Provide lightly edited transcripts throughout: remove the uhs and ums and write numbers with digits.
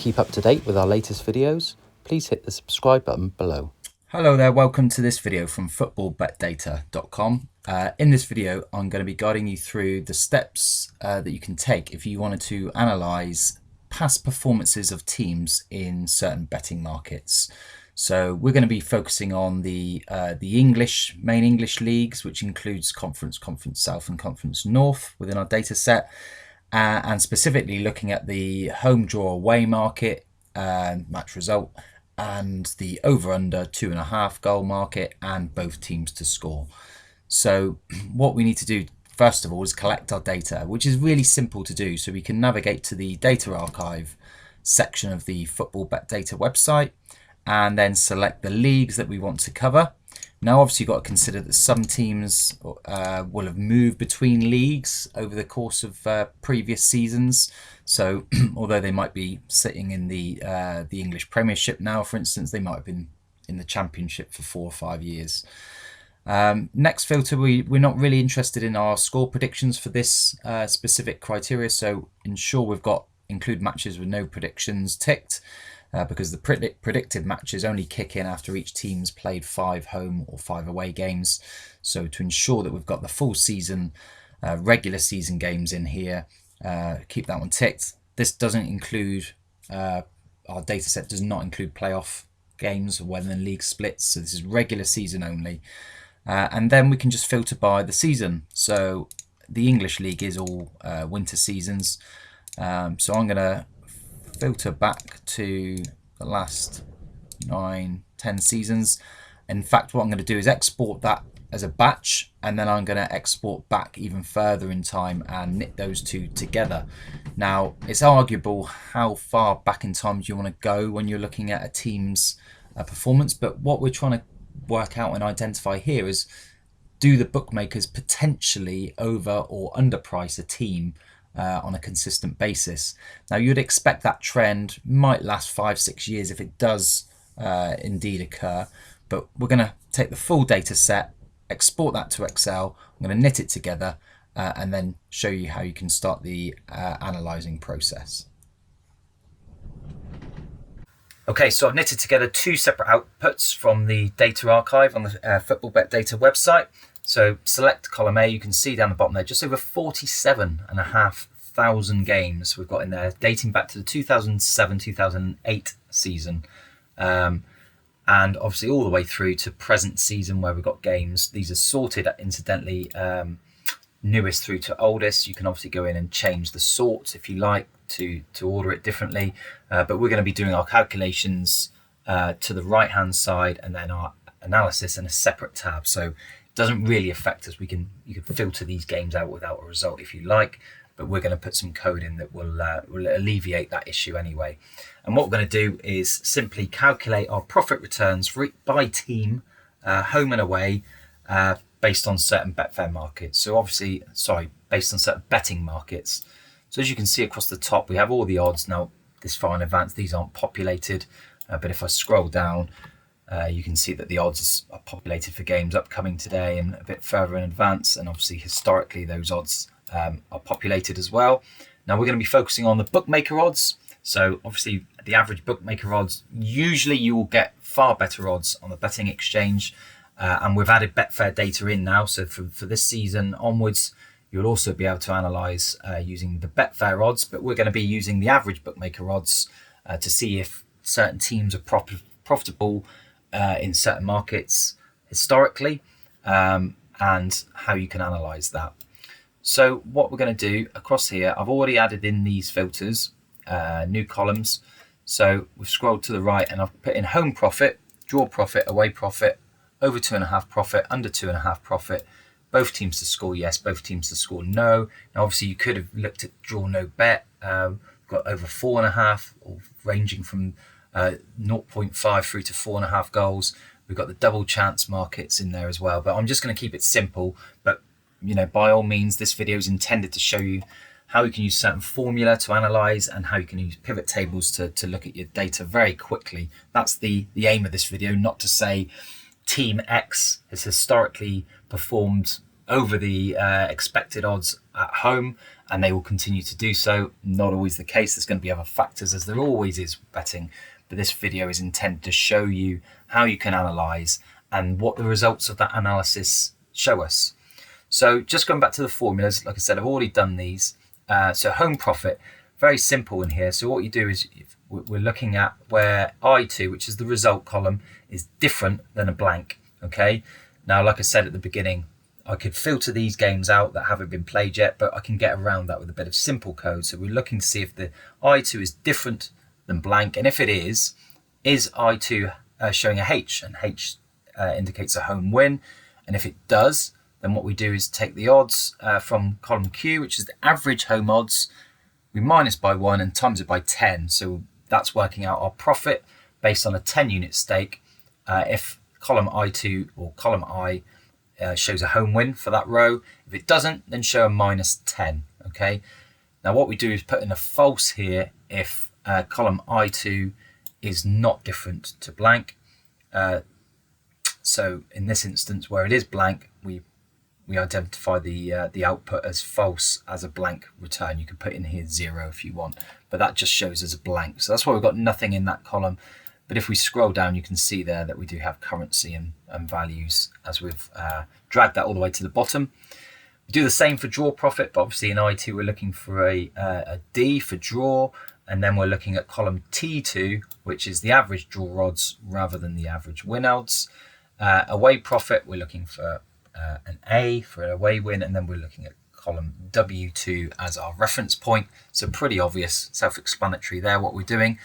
keep up to date with our latest videos, please hit the subscribe button below. Hello there, welcome to this video from footballbetdata.com. In this video, I'm going to be guiding you through the steps that you can take if you wanted to analyse past performances of teams in certain betting markets. So we're going to be focusing on the main English leagues, which includes Conference South and Conference North within our data set, and specifically looking at the home draw away market and match result, and the over-under 2.5 goal market, and both teams to score. So what we need to do first of all is collect our data, which is really simple to do. So we can navigate to the data archive section of the Football Bet Data website and then select the leagues that we want to cover. Now obviously you've got to consider that some teams will have moved between leagues over the course of previous seasons. So although they might be sitting in the English Premiership now, for instance, they might have been in the Championship for 4 or 5 years. Next filter, we're not really interested in our score predictions for this specific criteria, so ensure we've got include matches with no predictions ticked, because the predicted matches only kick in after each team's played 5 home or 5 away games. So to ensure that we've got the full season, regular season games in here, keep that one ticked. This doesn't include, our data set does not include playoff games or when the league splits, so this is regular season only. And then we can just filter by the season. So the English league is all winter seasons. So I'm going to filter back to the last 9-10 seasons. In fact, what I'm going to do is export that as a batch, and then I'm going to export back even further in time and knit those two together. Now it's arguable how far back in time do you want to go when you're looking at a team's performance, but what we're trying to work out and identify here is, do the bookmakers potentially over or underprice a team on a consistent basis? Now you'd expect that trend might last 5-6 years if it does indeed occur, but we're going to take the full data set, export that to Excel, I'm going to knit it together, and then show you how you can start the analysing process. Okay, so I've knitted together 2 separate outputs from the data archive on the Football Bet Data website. So select column A, you can see down the bottom there, just over 47,500 games we've got in there, dating back to the 2007-2008 season. And obviously all the way through to present season where we've got games. These are sorted incidentally, newest through to oldest. You can obviously go in and change the sort if you like to order it differently, but we're going to be doing our calculations to the right hand side, and then our analysis in a separate tab. So it doesn't really affect us. You can filter these games out without a result if you like, but we're going to put some code in that will alleviate that issue anyway. And what we're going to do is simply calculate our profit returns by team, home and away, based on certain Betfair markets. So obviously, based on certain betting markets. So as you can see across the top, we have all the odds. Now, this far in advance, these aren't populated, but if I scroll down, you can see that the odds are populated for games upcoming today and a bit further in advance. And obviously, historically, those odds are populated as well. Now, we're going to be focusing on the bookmaker odds. So obviously, the average bookmaker odds, usually you will get far better odds on the betting exchange. And we've added Betfair data in now. So for this season onwards, you'll also be able to analyse using the Betfair odds, but we're going to be using the average bookmaker odds to see if certain teams are profitable in certain markets historically, and how you can analyse that. So what we're going to do across here, I've already added in these filters, new columns. So we've scrolled to the right and I've put in home profit, draw profit, away profit, over 2.5 profit, under 2.5 profit, both teams to score yes, both teams to score no. Now obviously you could have looked at draw no bet, got over 4.5, or ranging from 0.5 through to 4.5 goals. We've got the double chance markets in there as well, but I'm just going to keep it simple. But by all means, this video is intended to show you how you can use certain formula to analyze and how you can use pivot tables to look at your data very quickly. That's the aim of this video, not to say team X has historically performed over the expected odds at home, and they will continue to do so. Not always the case. There's going to be other factors, as there always is with betting, but this video is intended to show you how you can analyse and what the results of that analysis show us. So just going back to the formulas, like I said, I've already done these. So home profit, very simple in here. So what you do is we're looking at where I2, which is the result column, is different than a blank. Okay. Now, like I said at the beginning, I could filter these games out that haven't been played yet, but I can get around that with a bit of simple code. So we're looking to see if the I2 is different than blank. And if it is I2 showing a H, and H indicates a home win. And if it does, then what we do is take the odds from column Q, which is the average home odds, we minus by 1 and times it by 10. So that's working out our profit based on a 10 unit stake. If column I2 or column I shows a home win for that row. If it doesn't, then show a minus 10. Okay. Now what we do is put in a false here if column I2 is not different to blank. So in this instance where it is blank, we identify the output as false as a blank return. You can put in here 0 if you want, but that just shows as a blank. So that's why we've got nothing in that column. But if we scroll down, you can see there that we do have currency and values as we've dragged that all the way to the bottom. We do the same for draw profit, but obviously in I2 we're looking for a D for draw, and then we're looking at column T2, which is the average draw odds rather than the average win odds. Away profit, we're looking for an A for an away win, and then we're looking at column W2 as our reference point. So pretty obvious, self-explanatory there what we're doing.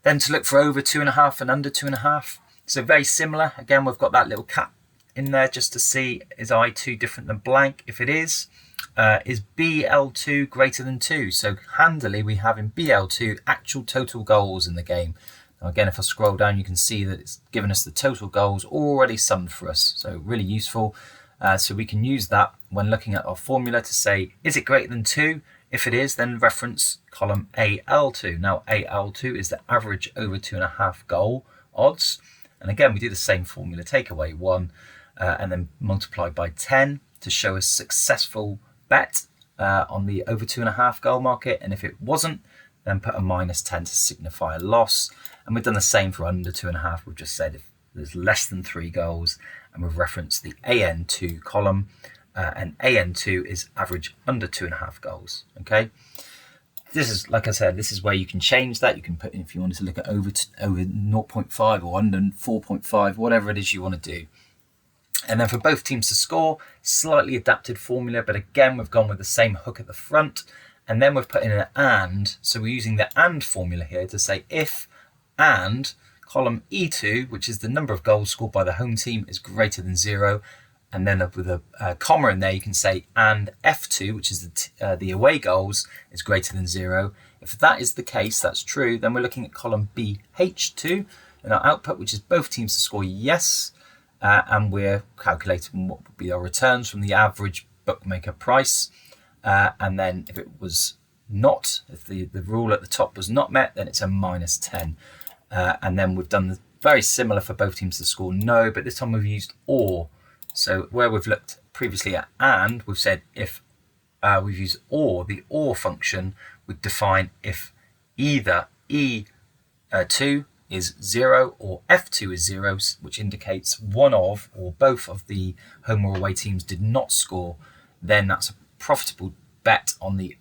Then to look for over 2.5 and under 2.5. So very similar. Again, we've got that little cap in there just to see, is I2 different than blank? If it is BL2 greater than 2? So handily, we have in BL2 actual total goals in the game. Now again, if I scroll down, you can see that it's given us the total goals already summed for us. So really useful. So we can use that when looking at our formula to say, is it greater than 2? If it is, then reference column AL2. Now AL2 is the average over 2.5 goal odds. And again, we do the same formula, take away 1 and then multiply by 10 to show a successful bet on the over 2.5 goal market. And if it wasn't, then put a minus 10 to signify a loss. And we've done the same for under 2.5. We've just said if there's less than 3 goals, and we've referenced the AN2 column. And AN2 is average under 2.5 goals. Okay, this is, like I said, this is where you can change that. You can put in, if you wanted to look at over 0.5 or under 4.5, whatever it is you want to do. And then for both teams to score, slightly adapted formula, but again we've gone with the same hook at the front, and then we've put in an and. So we're using the and formula here to say if and column E2, which is the number of goals scored by the home team, is greater than 0. And then with a comma in there, you can say and F2, which is the away goals, is greater than 0. If that is the case, that's true, then we're looking at column BH2 in our output, which is both teams to score yes. And we're calculating what would be our returns from the average bookmaker price. And then if it was not, if the rule at the top was not met, then it's a minus 10. And then we've done very similar for both teams to score no, but this time we've used or. So where we've looked previously at and, we've said if we've used or, the or function would define if either E2 is 0 or F2 is 0, which indicates one of or both of the home or away teams did not score, then that's a profitable bet on the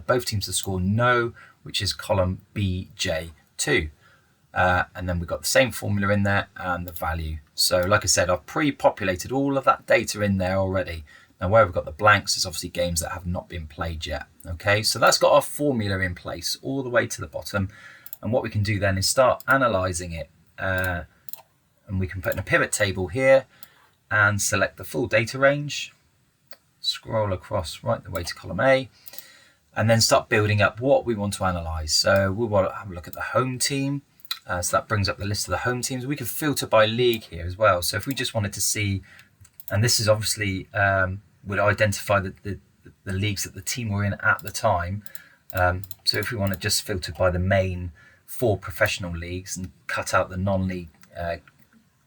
both teams to score no, which is column BJ2. And then we've got the same formula in there and the value. So like I said, I've pre-populated all of that data in there already. Now where we've got the blanks is obviously games that have not been played yet. Okay, so that's got our formula in place all the way to the bottom. And what we can do then is start analysing it. And we can put in a pivot table here and select the full data range. Scroll across right the way to column A. And then start building up what we want to analyse. So we want to have a look at the home team. So that brings up the list of the home teams. We can filter by league here as well. So if we just wanted to see, and this is obviously would identify the leagues that the team were in at the time. So if we want to just filter by the main 4 professional leagues and cut out the non-league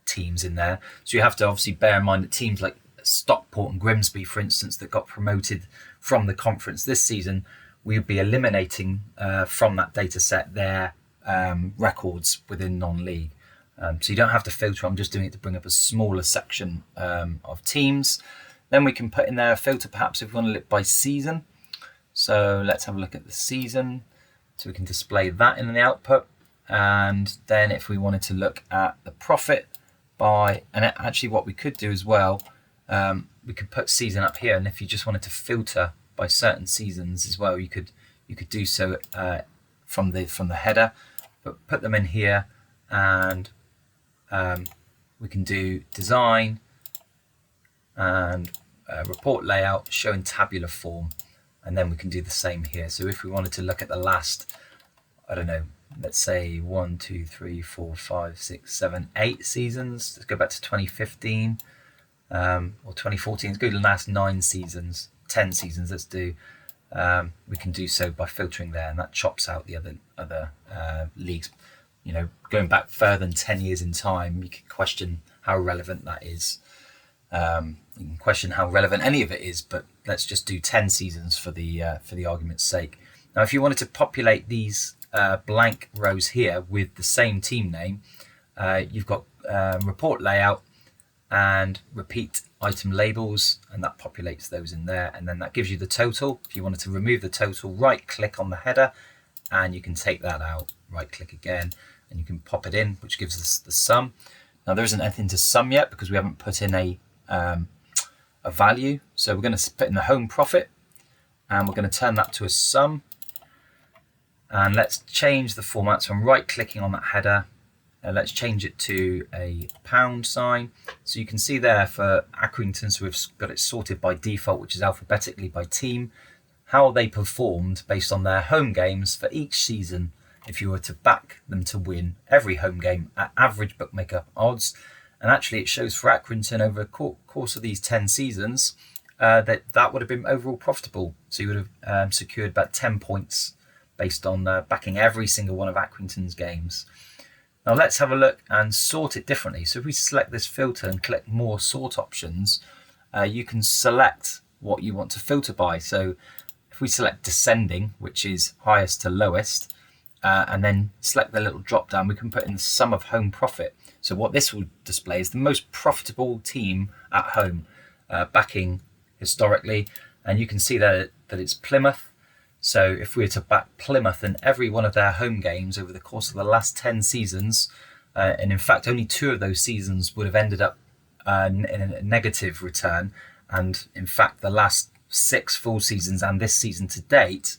teams in there. So you have to obviously bear in mind that teams like Stockport and Grimsby, for instance, that got promoted from the conference this season, we would be eliminating from that data set their records within non-league. So you don't have to filter. I'm just doing it to bring up a smaller section of teams. Then we can put in there a filter, perhaps if we want to look by season. So let's have a look at the season. So we can display that in the output. And then if we wanted to look at the profit by, and actually what we could do as well, we could put season up here. And if you just wanted to filter by certain seasons as well, you could do so from the header, but put them in here, and we can do design and report layout, show in tabular form, and then we can do the same here. So if we wanted to look at the last, I don't know, let's say 1, 2, 3, 4, 5, 6, 7, 8 seasons. Let's go back to 2015 or 2014. Let's go to the last 9 seasons, 10 seasons. Let's do. We can do so by filtering there, and that chops out the other leagues. You know, going back further than 10 years in time, you can question how relevant that is. You can question how relevant any of it is, but let's just do 10 seasons for the argument's sake. Now, if you wanted to populate these blank rows here with the same team name, you've got report layout and repeat item labels, and that populates those in there, and then that gives you the total. If you wanted to remove the total, right click on the header and you can take that out, right click again, and you can pop it in, which gives us the sum. Now there isn't anything to sum yet because we haven't put in a value, so we're going to put in the home profit and we're going to turn that to a sum. And let's change the format. So I'm right clicking on that header. Let's change it to a pound sign. So you can see there for Accrington, so we've got it sorted by default, which is alphabetically by team, how they performed based on their home games for each season. If you were to back them to win every home game at average bookmaker odds. And actually it shows for Accrington over the course of these 10 seasons that would have been overall profitable. So you would have secured about 10 points based on backing every single one of Accrington's games. Now let's have a look and sort it differently. So if we select this filter and click more sort options, you can select what you want to filter by. So if we select descending, which is highest to lowest, and then select the little drop down, we can put in the sum of home profit. So what this will display is the most profitable team at home, backing historically, and you can see that it's Plymouth. So if we were to back Plymouth in every one of their home games over the course of the last 10 seasons, and in fact only 2 of those seasons would have ended up in a negative return, and in fact the last 6 full seasons and this season to date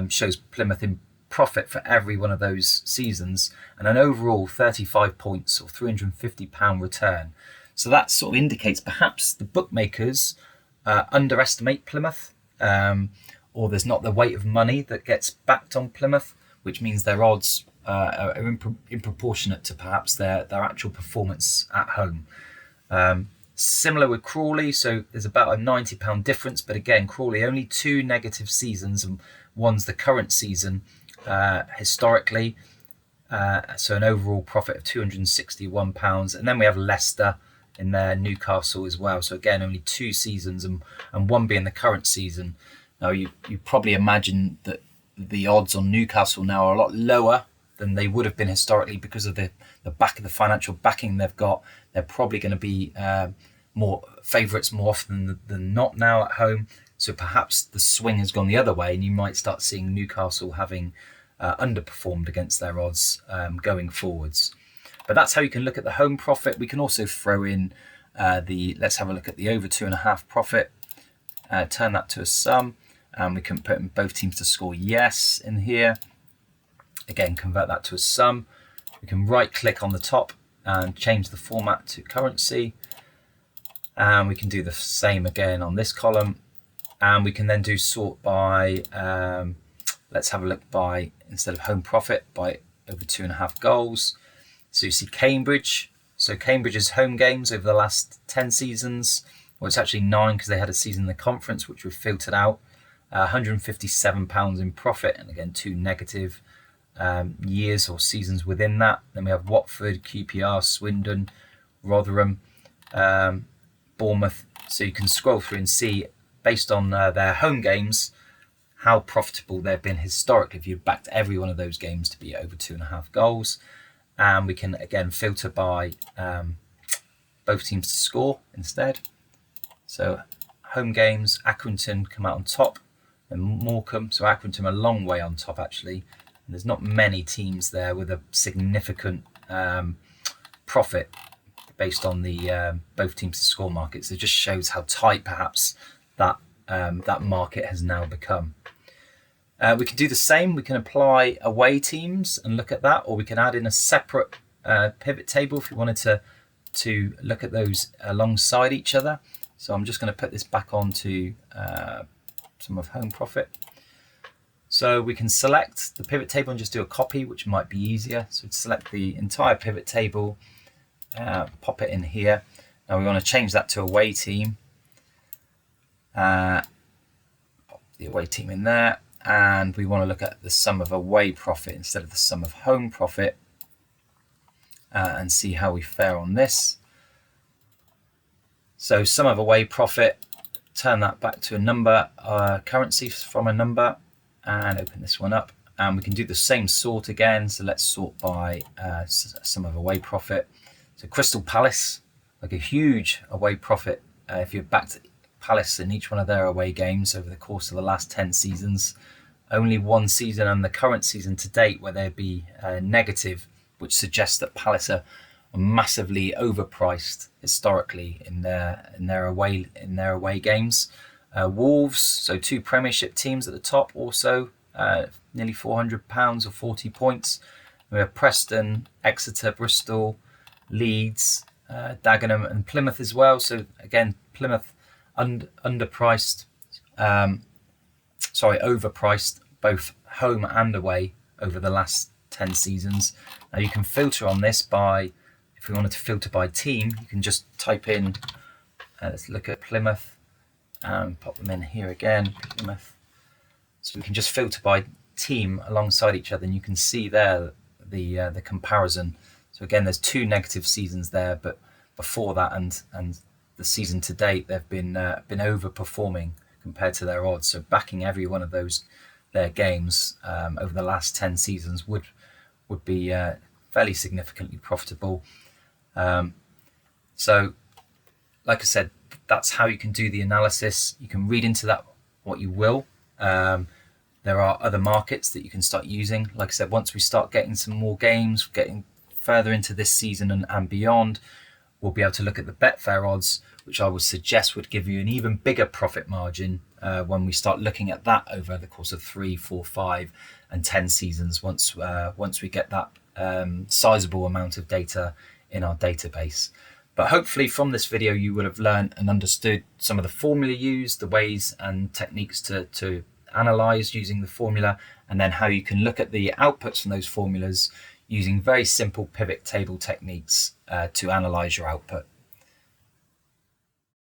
shows Plymouth in profit for every one of those seasons, and an overall 35 points or £350 return. So that sort of indicates perhaps the bookmakers underestimate Plymouth, or there's not the weight of money that gets backed on Plymouth, which means their odds are improportionate to perhaps their actual performance at home. Similar with Crawley, so there's about a £90 difference, but again, Crawley only 2 negative seasons, and one's the current season historically, so an overall profit of £261. And then we have Leicester in there, Newcastle as well, so again only 2 seasons, and one being the current season. Now you probably imagine that the odds on Newcastle now are a lot lower than they would have been historically because of the financial backing they've got. They're probably going to be more favourites more often than not now at home. So perhaps the swing has gone the other way, and you might start seeing Newcastle having underperformed against their odds going forwards. But that's how you can look at the home profit. We can also throw in let's have a look at the over 2.5 profit, turn that to a sum, and we can put in both teams to score yes in here. Again, convert that to a sum. We can right click on the top and change the format to currency, and we can do the same again on this column, and we can then do sort by let's have a look by, instead of home profit, by over 2.5 goals. So you see Cambridge. So Cambridge's home games over the last 10 seasons, well, it's actually 9 because they had a season in the conference, which we've filtered out. £157 in profit, and again 2 negative years or seasons within that. Then we have Watford, QPR, Swindon, Rotherham, Bournemouth, So you can scroll through and see, based on their home games, how profitable they've been historically if you've backed every one of those games to be over 2.5 goals. And we can again filter by both teams to score instead. So home games, Accrington come out on top, and Morecambe. So Accrington a long way on top actually. And there's not many teams there with a significant profit based on the both teams to score market. So it just shows how tight perhaps that that market has now become. We can do the same. We can apply away teams and look at that, or we can add in a separate pivot table if we wanted to look at those alongside each other. So I'm just going to put this back onto some of home profit. So we can select the pivot table and just do a copy, which might be easier. So select the entire pivot table, pop it in here. Now we want to change that to away team. Pop the away team in there. And we want to look at the sum of away profit instead of the sum of home profit, and see how we fare on this. So sum of away profit, turn that back to a number, currency from a number, and open this one up. And we can do the same sort again. So let's sort by sum of away profit. So Crystal Palace, like a huge away profit if you've backed Palace in each one of their away games over the course of the last 10 seasons. Only one season and the current season to date where they'd be negative, which suggests that Palace are massively overpriced historically in their away games. Wolves, so 2 Premiership teams at the top, also nearly £400 or 40 points. We have Preston, Exeter, Bristol, Leeds, Dagenham, and Plymouth as well. So again, Plymouth overpriced, both home and away over the last 10 seasons. Now you can filter on this by, if we wanted to filter by team, you can just type in, let's look at Plymouth and pop them in here again, Plymouth. So we can just filter by team alongside each other, and you can see there the comparison. So again, there's 2 negative seasons there, but before that and the season to date, they've been overperforming compared to their odds. So backing every one of their games over the last 10 seasons would be fairly significantly profitable. So like I said, that's how you can do the analysis. You can read into that what you will. There are other markets that you can start using. Like I said, once we start getting some more games, getting further into this season and beyond, we'll be able to look at the Betfair odds, which I would suggest would give you an even bigger profit margin when we start looking at that over the course of 3, 4, 5 and 10 seasons, once we get that sizable amount of data in our database. But hopefully from this video you would have learned and understood some of the formula used, the ways and techniques to analyze using the formula, and then how you can look at the outputs from those formulas using very simple pivot table techniques to analyze your output.